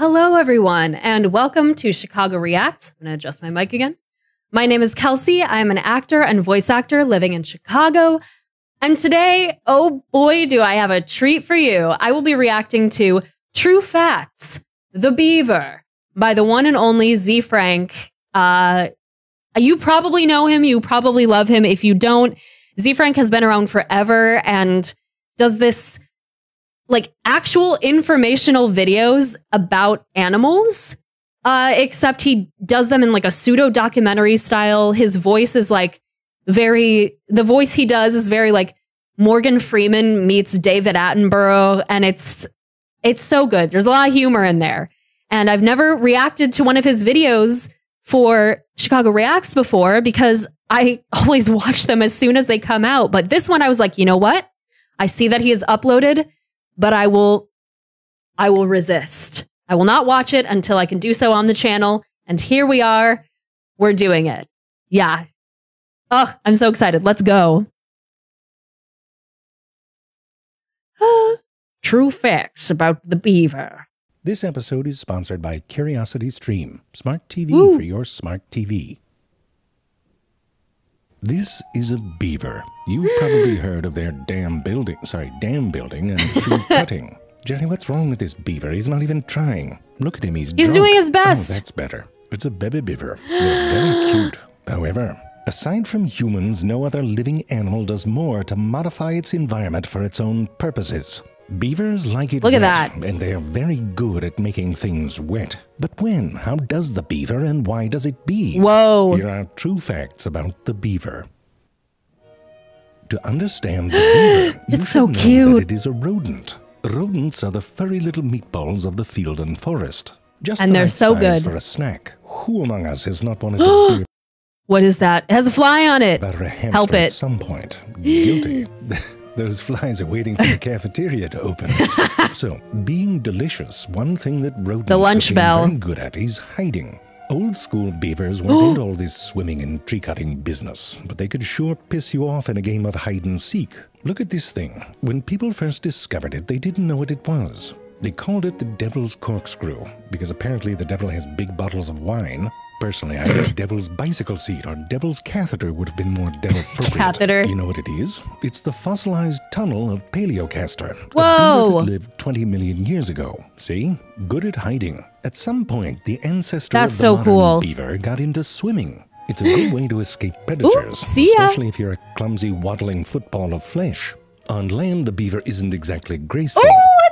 Hello, everyone, and welcome to Chicago Reacts. I'm going to adjust my mic again. My name is Kelsey. I'm an actor and voice actor living in Chicago. And today, oh boy, do I have a treat for you. I will be reacting to True Facts, The Beaver, by the one and only zefrank. You probably know him. You probably love him. If you don't, zefrank has been around forever and does this like actual informational videos about animals, except he does them in like a pseudo documentary style. His voice is like the voice he does is very like Morgan Freeman meets David Attenborough. And it's so good. There's a lot of humor in there. And I've never reacted to one of his videos for Chicago Reacts before because I always watch them as soon as they come out. But this one I was like, you know what? I see that he has uploaded, but I will resist. I will not watch it until I can do so on the channel. And here we are. We're doing it. Yeah. Oh, I'm so excited. Let's go. True facts about the beaver. This episode is sponsored by CuriosityStream, smart TV for your smart TV. This is a beaver. You've probably heard of their dam building and tree cutting. Jenny, what's wrong with this beaver? He's not even trying. Look at him, he's drunk. Doing his best. Oh, that's better. It's a baby beaver. They're very cute. However, aside from humans, no other living animal does more to modify its environment for its own purposes. Beavers like it wet, and they're very good at making things wet. But when? How does the beaver, and why does it beave? Whoa. Here are true facts about the beaver. To understand the beaver, it's you so should know cute. that it is a rodent. Rodents are the furry little meatballs of the field and forest. Just and the they're right so size good for a snack. Who among us has not wanted to beer What is that? It has a fly on it. butter a hamster Help it. at some point? Guilty. Those flies are waiting for the cafeteria to open. So, being delicious, one thing that rodents The lunch became bell. very good at is hiding. Old school beavers weren't into all this swimming and tree cutting business, but they could sure piss you off in a game of hide and seek. Look at this thing. When people first discovered it, they didn't know what it was. They called it the devil's corkscrew, because apparently the devil has big bottles of wine. Personally, I think devil's bicycle seat or devil's catheter would have been more devil appropriate. Catheter. You know what it is? It's the fossilized tunnel of Paleocastor, Whoa. a beaver that lived 20 million years ago. See? Good at hiding. At some point, the ancestor of the modern beaver got into swimming. It's a good way to escape predators, especially if you're a clumsy, waddling football of flesh. On land, the beaver isn't exactly graceful,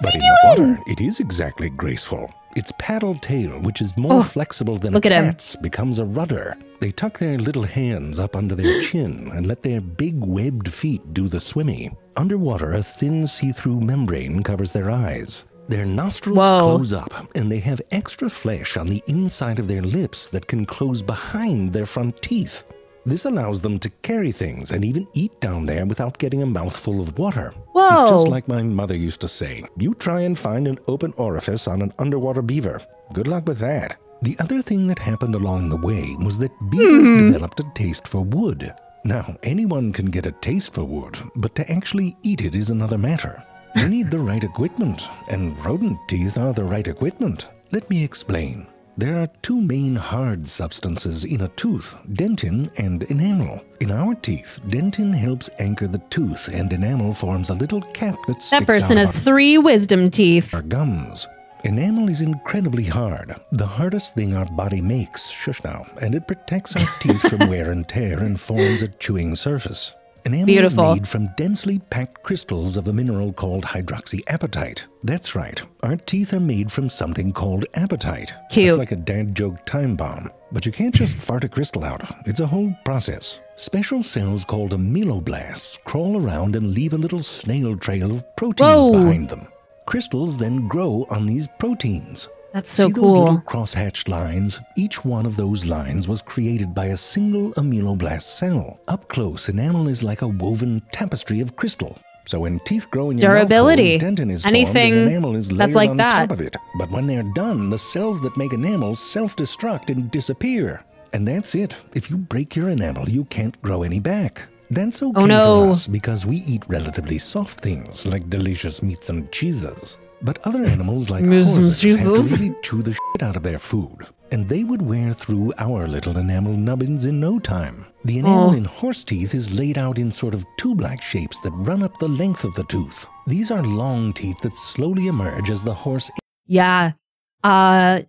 but in the water, it is exactly graceful. Its paddle tail, which is more flexible than a cat's, becomes a rudder. They tuck their little hands up under their chin and let their big webbed feet do the swimming. Underwater, a thin see-through membrane covers their eyes. Their nostrils close up, and they have extra flesh on the inside of their lips that can close behind their front teeth. This allows them to carry things and even eat down there without getting a mouthful of water. Whoa. It's just like my mother used to say, you try and find an open orifice on an underwater beaver. Good luck with that. The other thing that happened along the way was that beavers developed a taste for wood. Now, anyone can get a taste for wood, but to actually eat it is another matter. You need the right equipment, and rodent teeth are the right equipment. Let me explain. There are two main hard substances in a tooth, dentin and enamel. In our teeth, dentin helps anchor the tooth, and enamel forms a little cap that sticks out. That person has 3 wisdom teeth. Our gums. Enamel is incredibly hard, the hardest thing our body makes, shush now, and it protects our teeth from wear and tear and forms a chewing surface. Enamel is made from densely packed crystals of a mineral called hydroxyapatite. That's right, our teeth are made from something called apatite. Cute. It's like a dad joke time bomb. But you can't just fart a crystal out. It's a whole process. Special cells called ameloblasts crawl around and leave a little snail trail of proteins behind them. Crystals then grow on these proteins. That's so See cool. those little cross-hatched lines? Each one of those lines was created by a single ameloblast cell. Up close, enamel is like a woven tapestry of crystal. So when teeth grow in your durability, mouth hole, dentin is anything formed and enamel is layered that's like on that. top of it. But when they're done, the cells that make enamel self-destruct and disappear. And that's it. If you break your enamel, you can't grow any back. That's okay for us because we eat relatively soft things like delicious meats and cheeses. But other animals like horses have to really chew the shit out of their food. And they would wear through our little enamel nubbins in no time. The enamel in horse teeth is laid out in sort of tube-like shapes that run up the length of the tooth. These are long teeth that slowly emerge as the horse... Yeah. I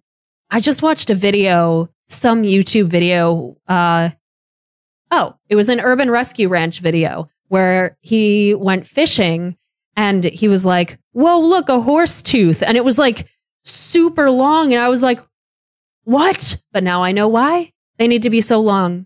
just watched a video, some YouTube video. It was an Urban Rescue Ranch video where he went fishing and he was like, whoa, look, a horse tooth. And it was like super long. And I was like, what? But now I know why. They need to be so long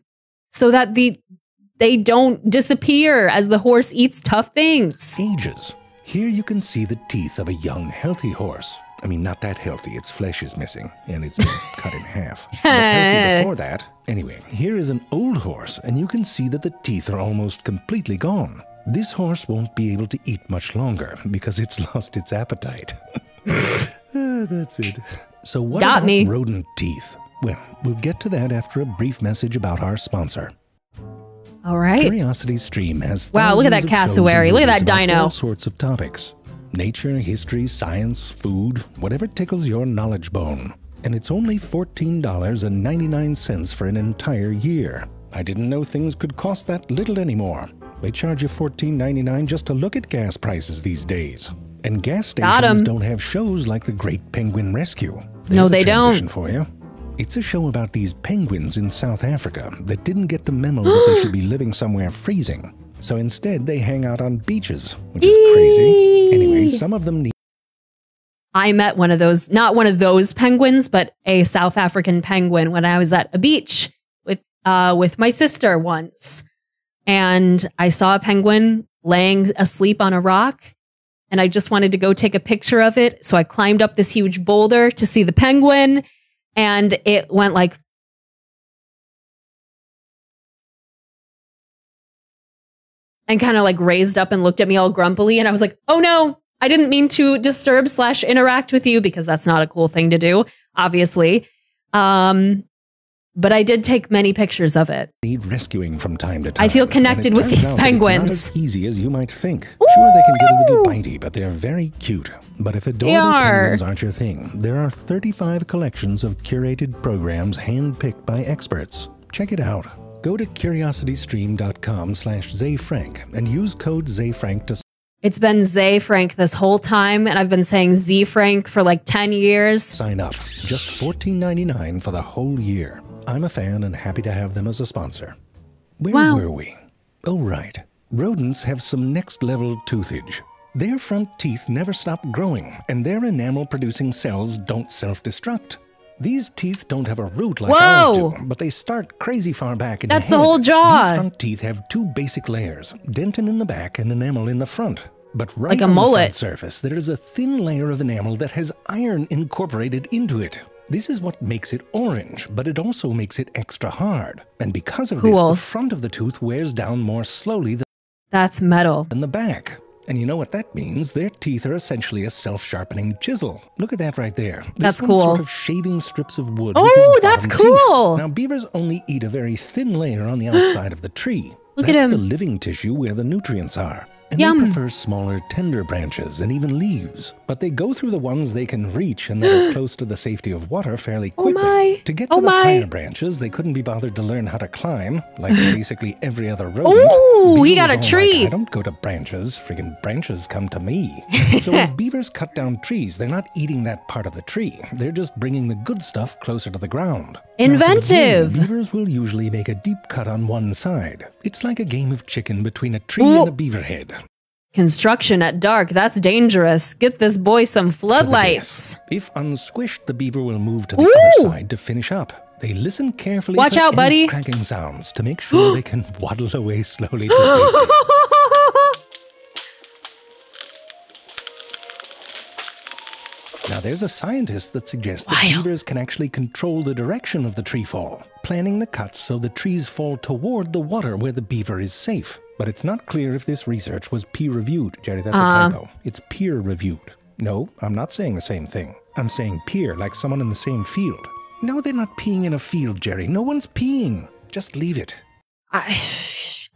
so that they don't disappear as the horse eats tough things. Ages. Here you can see the teeth of a young, healthy horse. I mean, not that healthy. Its flesh is missing, and it's been cut in half. But healthy before that. Anyway, here is an old horse, and you can see that the teeth are almost completely gone. This horse won't be able to eat much longer because it's lost its appetite. That's it. So what about rodent teeth? Well, we'll get to that after a brief message about our sponsor. All right. Curiosity Stream has look at that cassowary. Look at that dino. All sorts of topics. Nature, history, science, food, whatever tickles your knowledge bone. And it's only $14.99 for an entire year. I didn't know things could cost that little anymore. They charge you $14.99 just to look at gas prices these days. And gas stations don't have shows like the Great Penguin Rescue. No, they don't. For you. It's a show about these penguins in South Africa that didn't get the memo that they should be living somewhere freezing. So instead, they hang out on beaches, which is crazy. Anyway, some of them need... I met one of those, not one of those penguins, but a South African penguin when I was at a beach with my sister once. And I saw a penguin laying asleep on a rock. And I just wanted to go take a picture of it. So I climbed up this huge boulder to see the penguin. And it went like... and kind of like raised up and looked at me all grumpily. And I was like, oh no, I didn't mean to disturb/interact with you, because that's not a cool thing to do, obviously. But I did take many pictures of it. Need rescuing from time to time. I feel connected with these penguins. It's not as easy as you might think. Sure, they can get a little bitey, but they're very cute. But if adorable penguins aren't your thing, there are 35 collections of curated programs handpicked by experts. Check it out. Go to curiositystream.com/zefrank and use code zefrank to... It's been zefrank this whole time, and I've been saying zefrank for like 10 years. Sign up. Just $14.99 for the whole year. I'm a fan and happy to have them as a sponsor. Where were we? Oh, right. Rodents have some next-level toothage. Their front teeth never stop growing, and their enamel-producing cells don't self-destruct. These teeth don't have a root like ours do, but they start crazy far back in the head. That's the whole jaw. These front teeth have two basic layers, dentin in the back and enamel in the front. But right like a on mullet. The front surface, there is a thin layer of enamel that has iron incorporated into it. This is what makes it orange, but it also makes it extra hard. And because of this, the front of the tooth wears down more slowly than the back. And you know what that means? Their teeth are essentially a self-sharpening chisel. Look at that right there. That's cool. Sort of shaving strips of wood. Oh, that's cool. Now, beavers only eat a very thin layer on the outside of the tree. Look at him. That's the living tissue where the nutrients are. And Yum. They prefer smaller, tender branches and even leaves. But they go through the ones they can reach and that are close to the safety of water fairly quickly. Oh my. To get to the higher branches, they couldn't be bothered to learn how to climb, like basically every other rodent. Oh, he got a tree. Like, I don't go to branches. Friggin' branches come to me. So when beavers cut down trees, they're not eating that part of the tree. They're just bringing the good stuff closer to the ground. Inventive. Now, beavers will usually make a deep cut on one side. It's like a game of chicken between a tree and a beaver head. Construction at dark, that's dangerous. Get this boy some floodlights. If unsquished, the beaver will move to the other side to finish up. They listen carefully Watch out, buddy. Cracking sounds to make sure they can waddle away slowly to safety. Now, there's a scientist that suggests that beavers can actually control the direction of the tree fall, planning the cuts so the trees fall toward the water where the beaver is safe. But it's not clear if this research was peer-reviewed. Jerry, that's a typo. It's peer-reviewed. No, I'm not saying the same thing. I'm saying peer, like someone in the same field. No, they're not peeing in a field, Jerry. No one's peeing. Just leave it.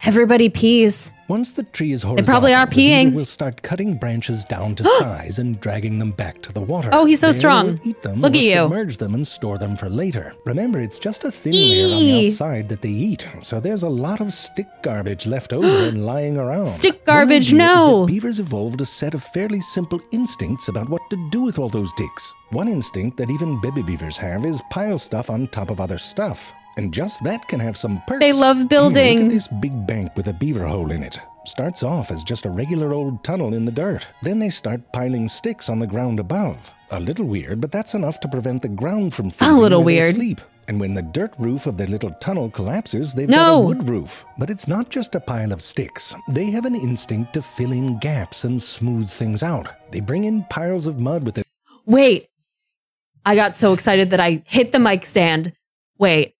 Everybody pees. Once the tree is horizontal, they probably are peeing. The beaver will start cutting branches down to size and dragging them back to the water. Oh, he's so strong. Will eat them Look or at you. submerge them and store them for later. Remember, it's just a thin layer on the outside that they eat, so there's a lot of stick garbage left over and lying around. Stick garbage, One idea is no. that beavers evolved a set of fairly simple instincts about what to do with all those sticks. One instinct that even baby beavers have is pile stuff on top of other stuff. And just that can have some perks. They love building. Look at this big bank with a beaver hole in it. Starts off as just a regular old tunnel in the dirt. Then they start piling sticks on the ground above. A little weird, but that's enough to prevent the ground from freezing a little where they weird. sleep. And when the dirt roof of their little tunnel collapses, they've got a wood roof. But it's not just a pile of sticks. They have an instinct to fill in gaps and smooth things out. They bring in piles of mud with it. Wait. I got so excited that I hit the mic stand. Wait.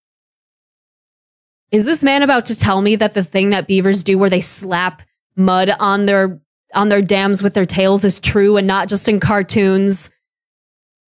Is this man about to tell me that the thing that beavers do where they slap mud on their dams with their tails is true and not just in cartoons?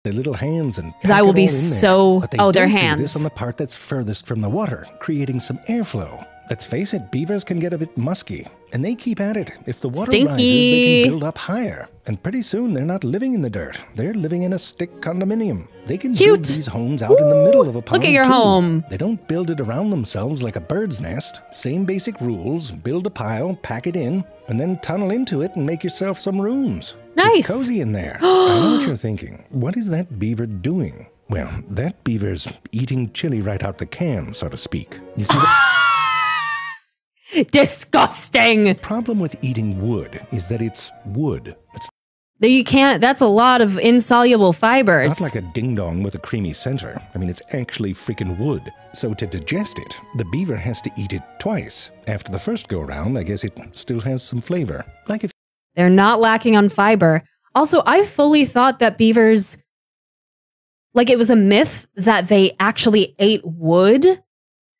Their little hands and because I will be so their hands. Do this on the part that's furthest from the water, creating some airflow. Let's face it, beavers can get a bit musky, and they keep at it. If the water rises, they can build up higher. And pretty soon, they're not living in the dirt. They're living in a stick condominium. They can build these homes out in the middle of a pond. Look at your home. They don't build it around themselves like a bird's nest. Same basic rules. Build a pile, pack it in, and then tunnel into it and make yourself some rooms. Nice. It's cozy in there. I know what you're thinking. What is that beaver doing? Well, that beaver's eating chili right out the can, so to speak. You see disgusting. The problem with eating wood is that it's wood. You can't, that's a lot of insoluble fibers. Not like a ding-dong with a creamy center. I mean, it's actually freaking wood. So to digest it, the beaver has to eat it twice. After the first go-round, I guess it still has some flavor. Like if they're not lacking on fiber. Also, I fully thought that beavers, like it was a myth that they actually ate wood.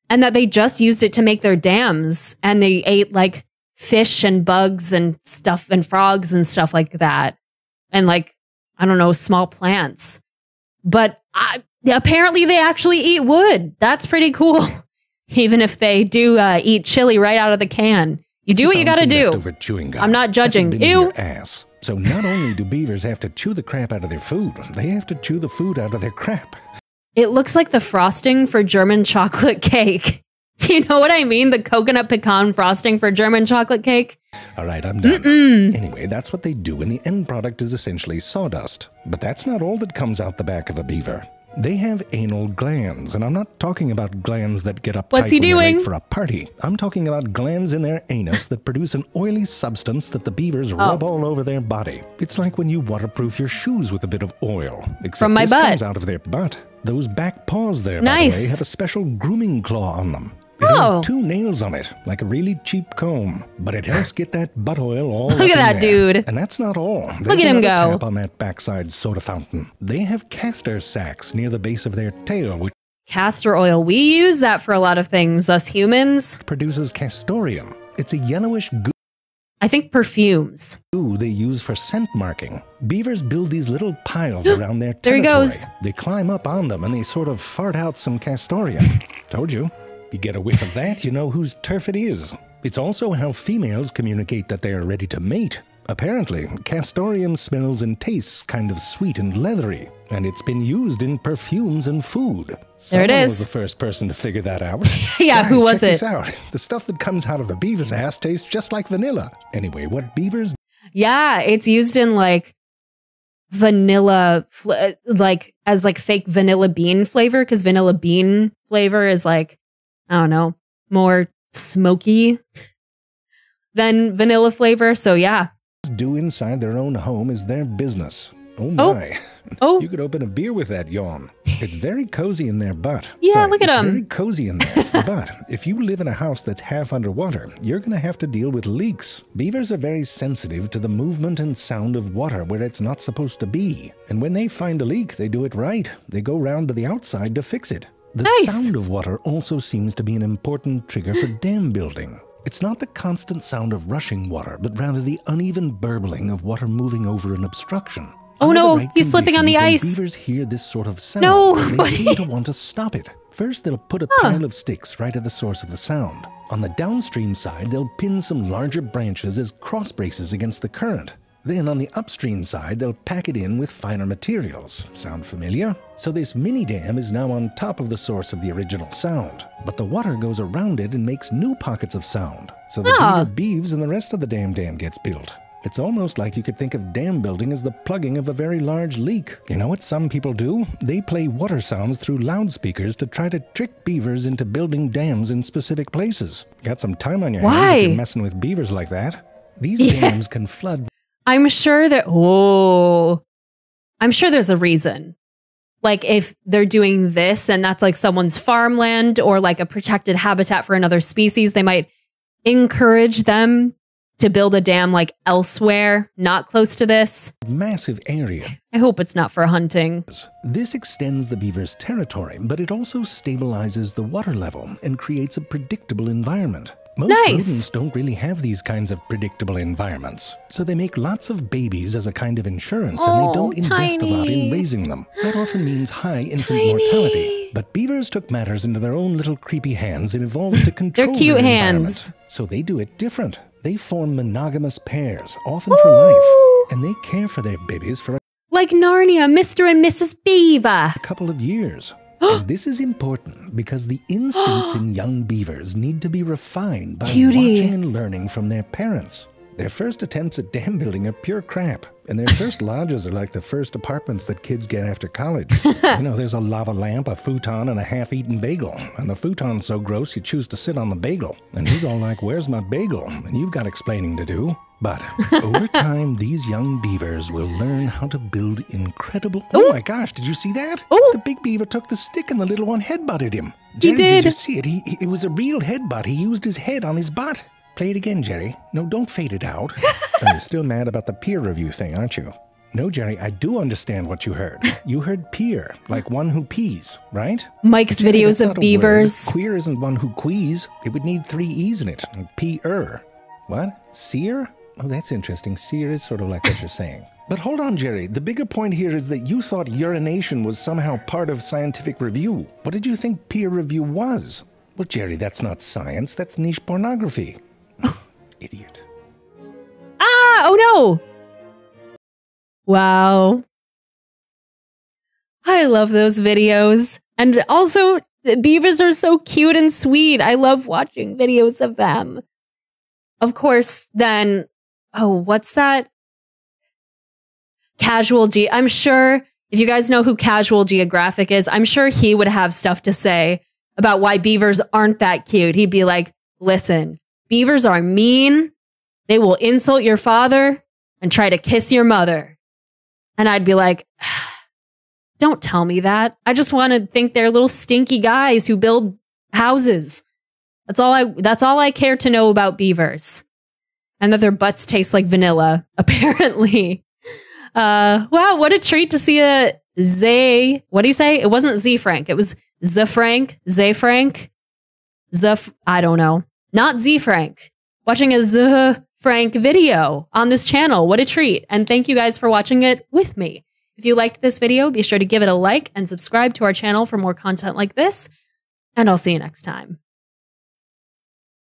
And that they just used it to make their dams. And they ate like fish and bugs and stuff and frogs and stuff like that. And like, I don't know, small plants. But apparently they actually eat wood. That's pretty cool. Even if they do eat chili right out of the can. You do what you gotta do. I'm not judging. Ew. Ass. So not only do beavers have to chew the crap out of their food, they have to chew the food out of their crap. It looks like the frosting for German chocolate cake. You know what I mean? The coconut pecan frosting for German chocolate cake. All right, I'm done. Anyway, that's what they do, and the end product is essentially sawdust. But that's not all that comes out the back of a beaver. They have anal glands, and I'm not talking about glands that get up What's he doing? For a party. I'm talking about glands in their anus that produce an oily substance that the beavers rub all over their body. It's like when you waterproof your shoes with a bit of oil. Except from my this butt. Comes out of their butt. Those back paws there, by the way, have a special grooming claw on them. It has 2 nails on it, like a really cheap comb, but it helps get that butt oil all Look at that dude. And that's not all. Look at him go. Tap on that backside soda fountain. They have castor sacs near the base of their tail, which castor oil. We use that for a lot of things, us humans. Produces castoreum. It's a yellowish goo. I think perfumes. They use for scent marking. Beavers build these little piles around their territory. There he goes. They climb up on them and they sort of fart out some castoreum. Told you. You get a whiff of that, you know whose turf it is. It's also how females communicate that they are ready to mate. Apparently, castoreum smells and tastes kind of sweet and leathery, and it's been used in perfumes and food. There it is. Someone was the first person to figure that out. Yeah, Guys, who was check it? This out. The stuff that comes out of a beaver's ass tastes just like vanilla. Anyway, what beavers... Yeah, it's used in like vanilla, like as like fake vanilla bean flavor, because vanilla bean flavor is like, I don't know, more smoky than vanilla flavor. So yeah. Do inside their own home is their business. Oh my. Oh. You could open a beer with that yawn. It's very cozy in their butt. Yeah, look at them. Very cozy in there. But if you live in a house that's half underwater, you're going to have to deal with leaks. Beavers are very sensitive to the movement and sound of water where it's not supposed to be. And when they find a leak, they do it right. They go round to the outside to fix it. The sound of water also seems to be an important trigger for dam building. It's not the constant sound of rushing water, but rather the uneven burbling of water moving over an obstruction. Oh no, he's slipping on the ice. Beavers hear this sort of sound. No, they seem to want to stop it. First, they'll put a pile of sticks right at the source of the sound. On the downstream side, they'll pin some larger branches as cross braces against the current. Then on the upstream side, they'll pack it in with finer materials. Sound familiar? So this mini dam is now on top of the source of the original sound. But the water goes around it and makes new pockets of sound. So the beaver beeves and the rest of the dam gets built. It's almost like you could think of dam building as the plugging of a very large leak. You know what some people do? They play water sounds through loudspeakers to try to trick beavers into building dams in specific places. Got some time on your hands if you're messing with beavers like that. These dams can flood. I'm sure there's a reason. Like if they're doing this and that's like someone's farmland or like a protected habitat for another species, they might encourage them to build a dam like elsewhere, not close to this. Massive area. I hope it's not for hunting. This extends the beaver's territory, but it also stabilizes the water level and creates a predictable environment. Most rodents don't really have these kinds of predictable environments, so they make lots of babies as a kind of insurance, and they don't invest a lot in raising them. That often means high infant mortality. But beavers took matters into their own little creepy hands and evolved to control their cute hands. So they do it different. They form monogamous pairs, often for life, and they care for their babies for like Narnia, Mr. and Mrs. Beaver. A couple of years. And this is important because the instincts in young beavers need to be refined by watching and learning from their parents. Their first attempts at dam building are pure crap, and their first lodges are like the first apartments that kids get after college. You know, there's a lava lamp, a futon, and a half-eaten bagel. And the futon's so gross you choose to sit on the bagel. And he's all like, "Where's my bagel?" And you've got explaining to do. But over time, these young beavers will learn how to build incredible... Oh my gosh, did you see that? The big beaver took the stick and the little one headbutted him. Jerry, did you see it? It was a real headbutt. He used his head on his butt. Play it again, Jerry. No, don't fade it out. You're still mad about the peer review thing, aren't you? No, Jerry, I do understand what you heard. You heard peer, like one who pees, right? Mike's Jerry, videos of beavers. Queer isn't one who quees. It would need 3 E's in it. P-er. What? Seer? Oh, that's interesting. Seer is sort of like what you're saying. But hold on, Jerry. The bigger point here is that you thought urination was somehow part of scientific review. What did you think peer review was? Well, Jerry, that's not science. That's niche pornography. Idiot. Oh no! Wow. I love those videos. And also, the beavers are so cute and sweet. I love watching videos of them. Of course, then... Oh, what's that? Casual G. I'm sure, if you guys know who Casual Geographic is, I'm sure he would have stuff to say about why beavers aren't that cute. He'd be like, listen, beavers are mean. They will insult your father and try to kiss your mother. And I'd be like, don't tell me that. I just want to think they're little stinky guys who build houses. That's all I care to know about beavers. And that their butts taste like vanilla, apparently. Wow, what a treat to see a what do you say? It wasn't zefrank. It was zefrank. I don't know. Not zefrank. Watching a zefrank video on this channel. What a treat. And thank you guys for watching it with me. If you liked this video, be sure to give it a like and subscribe to our channel for more content like this. And I'll see you next time.